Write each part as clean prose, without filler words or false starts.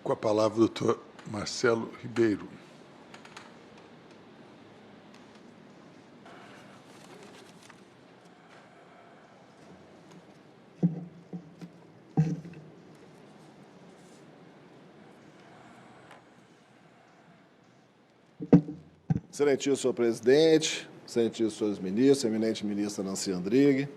Com a palavra o doutor Marcelo Ribeiro. Excelentíssimo senhor presidente, excelentíssimos senhores ministros, eminente ministra Nancy Andrighi,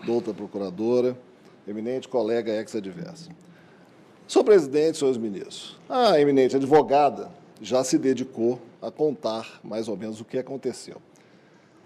doutora procuradora, eminente colega ex-adversa. Senhor presidente, senhores ministros, a eminente advogada já se dedicou a contar mais ou menos o que aconteceu.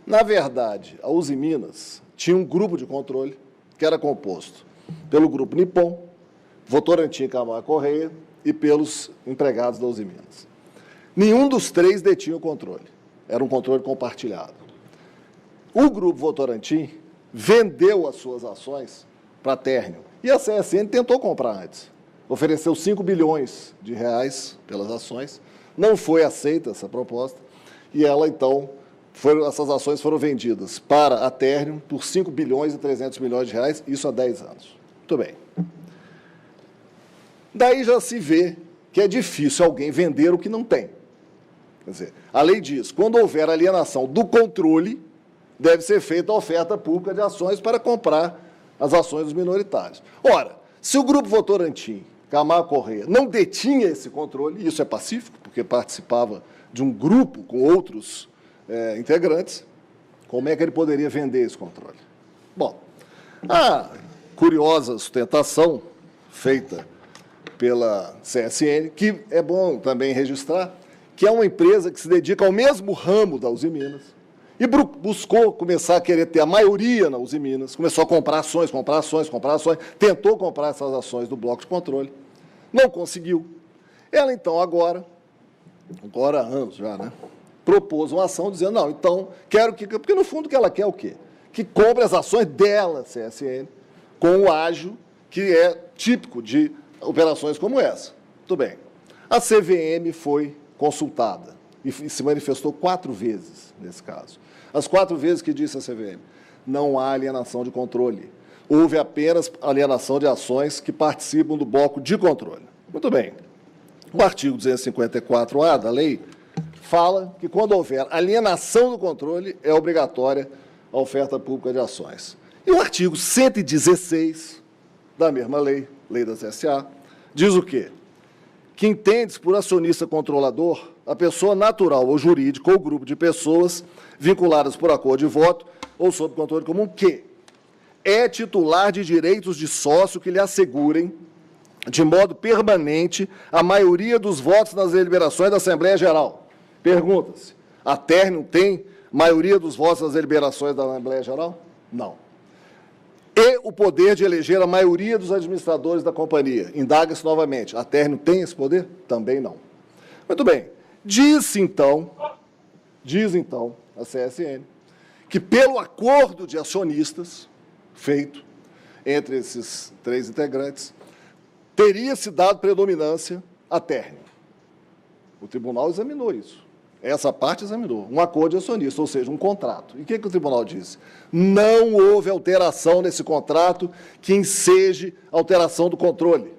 Na verdade, a Uzi Minas tinha um grupo de controle que era composto pelo Grupo Nippon, Votorantim Camargo Correia e pelos empregados da Uzi Minas. Nenhum dos três detinha o controle. Era um controle compartilhado. O Grupo Votorantim vendeu as suas ações para a Térnio. E a CSN tentou comprar antes. Ofereceu 5 bilhões de reais pelas ações. Não foi aceita essa proposta. E ela, então, essas ações foram vendidas para a Térnio por 5 bilhões e 300 milhões de reais, isso há 10 anos. Muito bem. Daí já se vê que é difícil alguém vender o que não tem. Quer dizer, a lei diz, quando houver alienação do controle, deve ser feita a oferta pública de ações para comprar as ações dos minoritários. Ora, se o Grupo Votorantim, Camargo Correia, não detinha esse controle, e isso é pacífico, porque participava de um grupo com outros integrantes, como é que ele poderia vender esse controle? Bom, a curiosa sustentação feita pela CSN, que é bom também registrar, que é uma empresa que se dedica ao mesmo ramo da Uzi Minas, e buscou começar a querer ter a maioria na Uzi Minas, começou a comprar ações, tentou comprar essas ações do bloco de controle, não conseguiu. Ela, então, agora há anos já, né, propôs uma ação dizendo, não, então, quero que... Porque, no fundo, o que ela quer é o quê? Que compre as ações dela, CSN, com o ágio que é típico de operações como essa. Muito bem. A CVM foi consultada e se manifestou 4 vezes nesse caso. As 4 vezes que disse a CVM, não há alienação de controle. Houve apenas alienação de ações que participam do bloco de controle. Muito bem. O artigo 254-A da lei fala que, quando houver alienação do controle, é obrigatória a oferta pública de ações. E o artigo 116 da mesma lei, lei das SA, diz o quê? Que entende-se por acionista controlador a pessoa natural ou jurídica ou grupo de pessoas vinculadas por acordo de voto ou sob controle comum que é titular de direitos de sócio que lhe assegurem, de modo permanente, a maioria dos votos nas deliberações da Assembleia Geral. Pergunta-se, a Térnio tem maioria dos votos nas deliberações da Assembleia Geral? Não. E o poder de eleger a maioria dos administradores da companhia. Indaga-se novamente. A Térnio tem esse poder? Também não. Muito bem. Diz então a CSN que, pelo acordo de acionistas feito entre esses 3 integrantes, teria se dado predominância à Térnio. O tribunal examinou isso. Essa parte examinou. Um acordo de acionista, ou seja, um contrato. E o que o tribunal disse? Não houve alteração nesse contrato que enseje alteração do controle.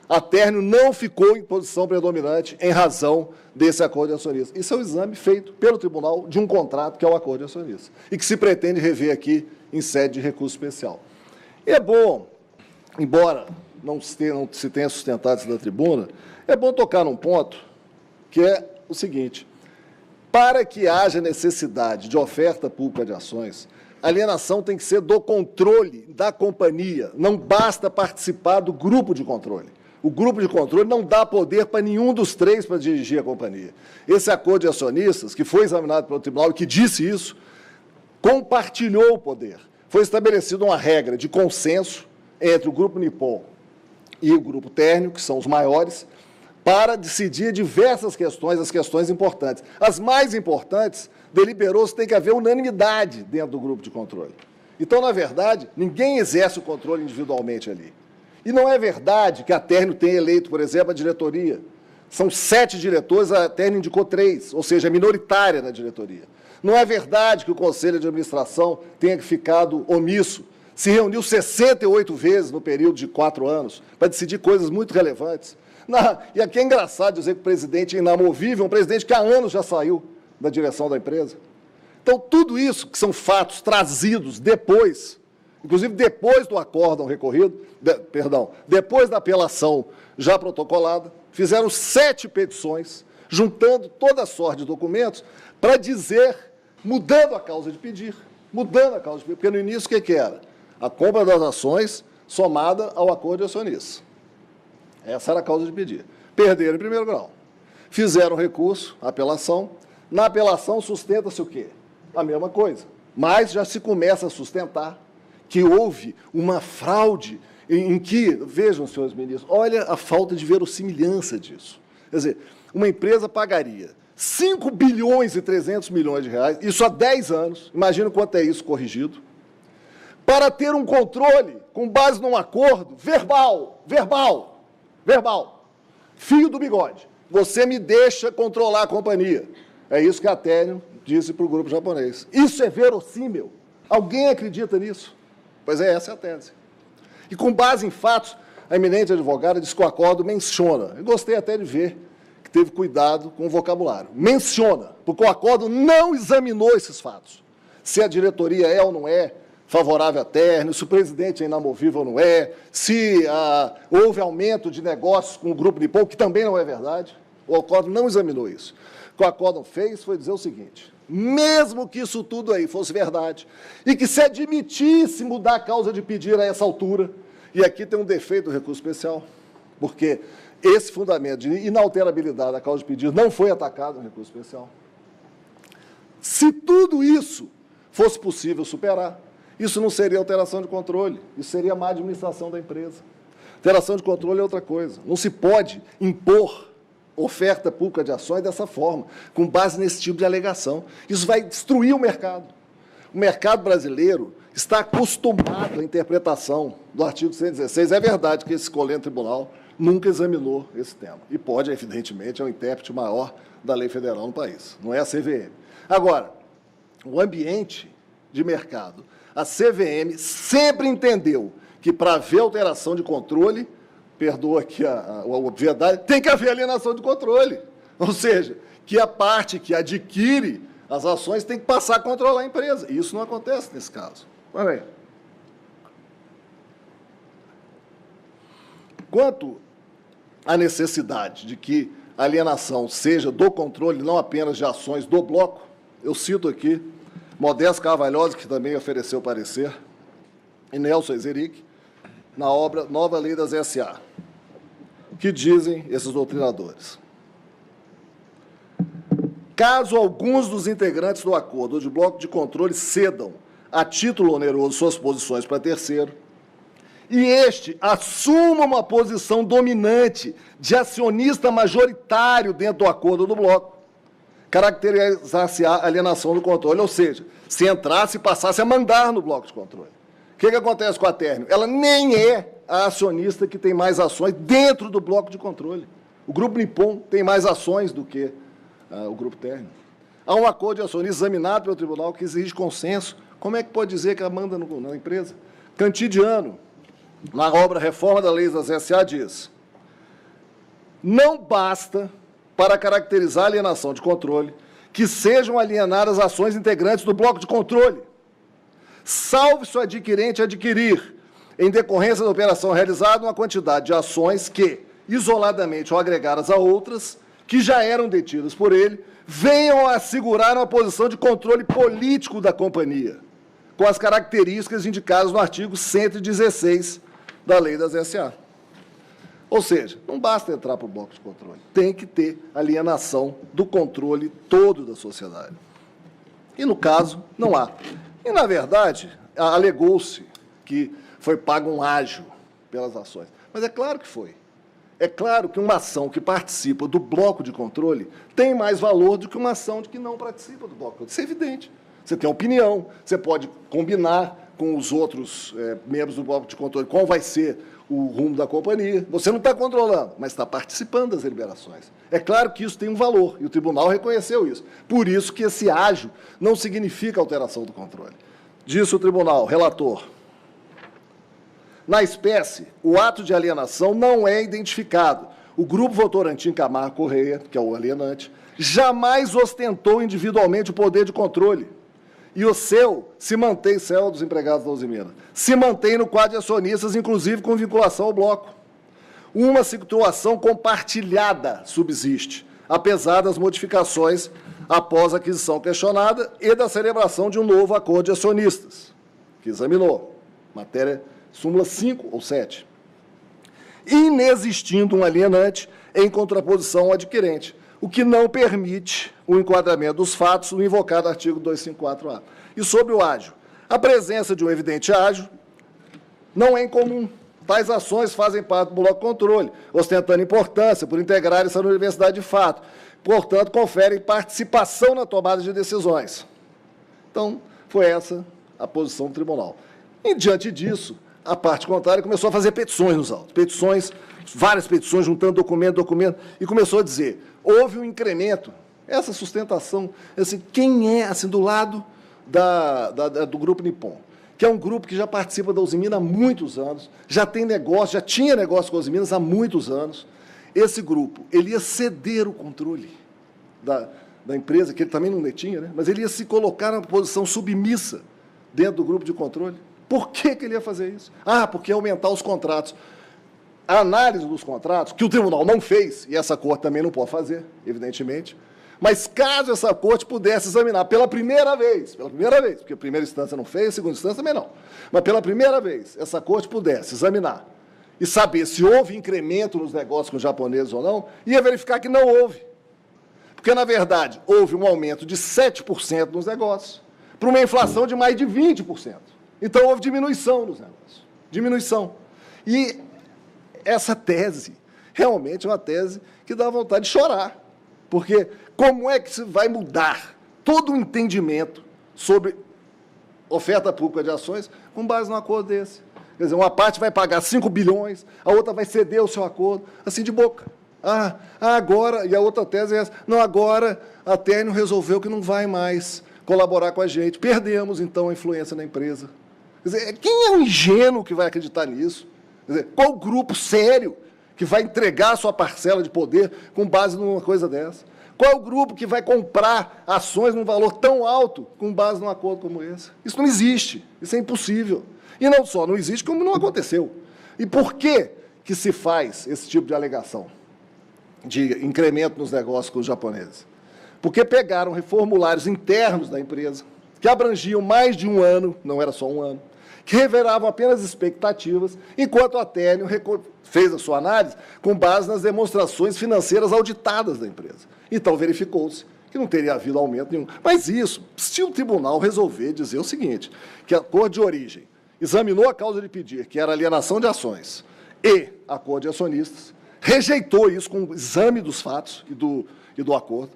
A Térnio não ficou em posição predominante em razão desse acordo de acionista. Isso é um exame feito pelo tribunal de um contrato que é o acordo de acionista e que se pretende rever aqui em sede de recurso especial. E é bom, embora não se tenha sustentado isso da tribuna, é bom tocar num ponto que é o seguinte: para que haja necessidade de oferta pública de ações, a alienação tem que ser do controle da companhia, não basta participar do grupo de controle. O grupo de controle não dá poder para nenhum dos 3 para dirigir a companhia. Esse acordo de acionistas, que foi examinado pelo tribunal e que disse isso, compartilhou o poder. Foi estabelecida uma regra de consenso entre o Grupo Nippon e o Grupo Térnio, que são os maiores, para decidir diversas questões, as questões importantes. As mais importantes, deliberou-se que tem que haver unanimidade dentro do grupo de controle. Então, na verdade, ninguém exerce o controle individualmente ali. E não é verdade que a Térnio tenha eleito, por exemplo, a diretoria. São 7 diretores, a Térnio indicou 3, ou seja, é minoritária na diretoria. Não é verdade que o Conselho de Administração tenha ficado omisso. Se reuniu 68 vezes no período de 4 anos para decidir coisas muito relevantes. E aqui é engraçado dizer que o presidente é inamovível, um presidente que há anos já saiu da direção da empresa. Então, tudo isso que são fatos trazidos depois, inclusive depois do acórdão recorrido, depois da apelação já protocolada, fizeram 7 petições, juntando toda a sorte de documentos, para dizer, mudando a causa de pedir, porque no início o que era? A compra das ações somada ao acordo de acionistas. Essa era a causa de pedir. Perderam em primeiro grau. Fizeram recurso, apelação. Na apelação sustenta-se o quê? A mesma coisa. Mas já se começa a sustentar que houve uma fraude em que, vejam, senhores ministros, olha a falta de verossimilhança disso. Quer dizer, uma empresa pagaria 5 bilhões e 300 milhões de reais, isso há 10 anos, imagina quanto é isso corrigido, para ter um controle com base num acordo verbal, fio do bigode. Você me deixa controlar a companhia. É isso que a Término disse para o grupo japonês. Isso é verossímil? Alguém acredita nisso? Pois é, essa é a tese. E com base em fatos, a eminente advogada diz que o acordo menciona. Eu gostei até de ver que teve cuidado com o vocabulário. Menciona, porque o acordo não examinou esses fatos. Se a diretoria é ou não é favorável à Término, se o presidente é inamovível ou não é, se houve aumento de negócios com o Grupo Nippon, que também não é verdade. O acordo não examinou isso. O que o acordo fez foi dizer o seguinte: mesmo que isso tudo aí fosse verdade, e que se admitisse mudar a causa de pedir a essa altura, e aqui tem um defeito do recurso especial, porque esse fundamento de inalterabilidade da causa de pedir não foi atacado no recurso especial. Se tudo isso fosse possível superar, isso não seria alteração de controle, isso seria má administração da empresa. Alteração de controle é outra coisa. Não se pode impor oferta pública de ações dessa forma, com base nesse tipo de alegação. Isso vai destruir o mercado. O mercado brasileiro está acostumado à interpretação do artigo 116. É verdade que esse coleno tribunal nunca examinou esse tema. E pode, evidentemente, é o intérprete maior da lei federal no país, não é a CVM. Agora, o ambiente de mercado, a CVM sempre entendeu que, para haver alteração de controle, perdoa aqui a obviedade, tem que haver alienação de controle. Ou seja, que a parte que adquire as ações tem que passar a controlar a empresa. E isso não acontece nesse caso. Mas bem, quanto à necessidade de que a alienação seja do controle, não apenas de ações do bloco, eu cito aqui Modesto Carvalhosa, que também ofereceu parecer, e Nelson Ezeric, na obra Nova Lei das SA, que dizem esses doutrinadores: caso alguns dos integrantes do acordo ou de bloco de controle cedam a título oneroso suas posições para terceiro, e este assuma uma posição dominante de acionista majoritário dentro do acordo ou do bloco, caracterizar-se a alienação do controle, ou seja, se entrasse e passasse a mandar no bloco de controle. O que acontece com a Término? Ela nem é a acionista que tem mais ações dentro do bloco de controle. O Grupo Nippon tem mais ações do que o Grupo Término. Há um acordo de acionistas examinado pelo tribunal que exige consenso. Como é que pode dizer que ela manda na empresa? Cantidiano, na obra Reforma da Lei das SA, diz: não basta, para caracterizar a alienação de controle, que sejam alienadas ações integrantes do bloco de controle, salvo se o adquirente adquirir, em decorrência da operação realizada, uma quantidade de ações que, isoladamente ou agregadas a outras, que já eram detidas por ele, venham a assegurar uma posição de controle político da companhia, com as características indicadas no artigo 116 da Lei das SA. Ou seja, não basta entrar para o bloco de controle, tem que ter alienação do controle todo da sociedade. E, no caso, não há. E, na verdade, alegou-se que foi pago um ágio pelas ações. Mas é claro que foi. É claro que uma ação que participa do bloco de controle tem mais valor do que uma ação de que não participa do bloco. Isso é evidente. Você tem opinião, você pode combinar com os outros membros do bloco de controle qual vai ser o rumo da companhia. Você não está controlando, mas está participando das deliberações. É claro que isso tem um valor, e o tribunal reconheceu isso. Por isso que esse ágio não significa alteração do controle. Disse o tribunal, relator: na espécie, o ato de alienação não é identificado, o Grupo Votorantim Camargo Correia, que é o alienante, jamais ostentou individualmente o poder de controle. E o seu se mantém, céu dos empregados da Uzi Minas, se mantém no quadro de acionistas, inclusive com vinculação ao bloco. Uma situação compartilhada subsiste, apesar das modificações após a aquisição questionada e da celebração de um novo acordo de acionistas, que examinou, matéria súmula 5 ou 7. Inexistindo um alienante em contraposição ao adquirente, o que não permite o enquadramento dos fatos no invocado artigo 254-A. E sobre o ágio, a presença de um evidente ágio não é incomum. Tais ações fazem parte do bloco de controle, ostentando importância por integrar essa universidade de fato. Portanto, conferem participação na tomada de decisões. Então, foi essa a posição do tribunal. E, diante disso, a parte contrária começou a fazer petições nos autos. Petições, várias petições, juntando documento, e começou a dizer, houve um incremento, essa sustentação, assim, quem é, assim, do lado do Grupo Nippon, que é um grupo que já participa da Uzi Minas há muitos anos, já tem negócio, já tinha negócio com a Uzi Minas há muitos anos. Esse grupo, ele ia ceder o controle da empresa, que ele também não tinha, né? Mas ele ia se colocar numa posição submissa dentro do grupo de controle. Por que ele ia fazer isso? Ah, porque ia aumentar os contratos. A análise dos contratos, que o tribunal não fez, e essa corte também não pode fazer, evidentemente, mas caso essa corte pudesse examinar pela primeira vez, porque a primeira instância não fez, a segunda instância também não, mas pela primeira vez, essa corte pudesse examinar e saber se houve incremento nos negócios com os japoneses ou não, ia verificar que não houve. Porque, na verdade, houve um aumento de 7% nos negócios, para uma inflação de mais de 20%. Então, houve diminuição nos negócios. Diminuição. E essa tese, realmente é uma tese que dá vontade de chorar. Porque como é que se vai mudar todo o entendimento sobre oferta pública de ações com base num acordo desse? Quer dizer, uma parte vai pagar 5 bilhões, a outra vai ceder o seu acordo, assim de boca. Agora, e a outra tese é essa, não, agora a Térnio resolveu que não vai mais colaborar com a gente. Perdemos, então, a influência na empresa. Quer dizer, quem é o ingênuo que vai acreditar nisso? Quer dizer, qual grupo sério que vai entregar a sua parcela de poder com base numa coisa dessa? Qual é o grupo que vai comprar ações num valor tão alto com base num acordo como esse? Isso não existe, isso é impossível. E não só não existe, como não aconteceu. E por que se faz esse tipo de alegação de incremento nos negócios com os japoneses? Porque pegaram reformulários internos da empresa, que abrangiam mais de um ano, não era só um ano, que revelavam apenas expectativas, enquanto a Térnio fez a sua análise com base nas demonstrações financeiras auditadas da empresa. Então, verificou-se que não teria havido aumento nenhum. Mas isso, se o tribunal resolver dizer o seguinte, que a acordo de origem examinou a causa de pedir, que era alienação de ações, e acordo de acionistas, rejeitou isso com o exame dos fatos e do acordo,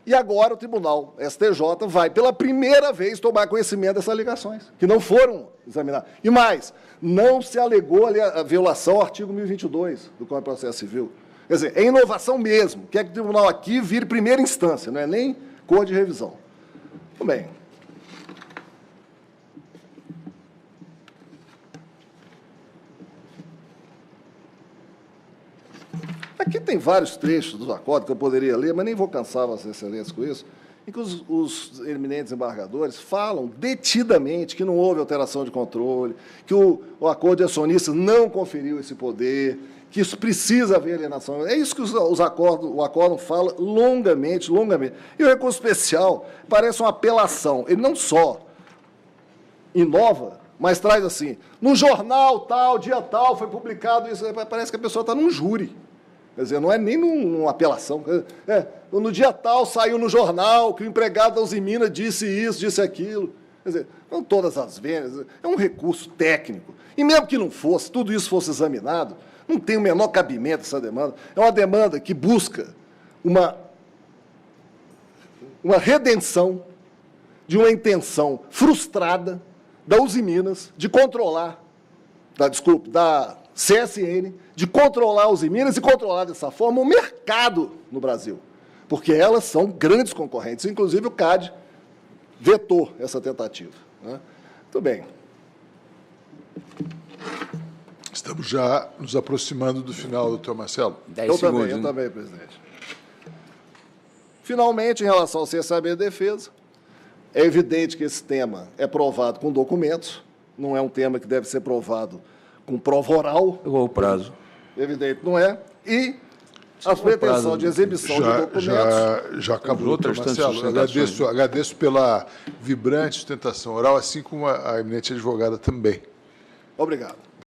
e agora o tribunal, STJ, vai pela primeira vez tomar conhecimento dessas alegações, que não foram examinadas. E mais, não se alegou a violação ao artigo 1022 do Código de Processo Civil. Quer dizer, é inovação mesmo, quer que o tribunal aqui vire primeira instância, não é nem cor de revisão. Muito bem. Aqui tem vários trechos do acordo que eu poderia ler, mas nem vou cansar Vossa Excelência com isso, em que os eminentes embargadores falam detidamente que não houve alteração de controle, que o acordo de acionistas não conferiu esse poder, que isso precisa haver alienação. É isso que o acórdão fala longamente. E o recurso especial parece uma apelação. Ele não só inova, mas traz assim, no jornal tal, dia tal, foi publicado isso. Parece que a pessoa está num júri. Quer dizer, não é nem numa apelação. No dia tal saiu no jornal que o empregado da Uzi Minas disse isso, disse aquilo. Quer dizer, não todas as vezes, é um recurso técnico. E mesmo que não fosse, tudo isso fosse examinado, não tem o menor cabimento essa demanda. É uma demanda que busca uma redenção de uma intenção frustrada da Uzi Minas de controlar, da CSN, de controlar a Uzi Minas e controlar dessa forma o mercado no Brasil, porque elas são grandes concorrentes. Inclusive, o CAD vetou essa tentativa. Né? Muito bem. Estamos já nos aproximando do final, doutor Marcelo. 10 Eu segundos. também, eu também, presidente. Finalmente, em relação ao cerceamento e defesa, é evidente que esse tema é provado com documentos, não é um tema que deve ser provado com prova oral, Qual o prazo? evidente não é, e as pretensões de exibição de documentos. Já acabou, outras doutor tantas Marcelo. sustentações. Agradeço pela vibrante sustentação oral, assim como a eminente advogada também. Obrigado.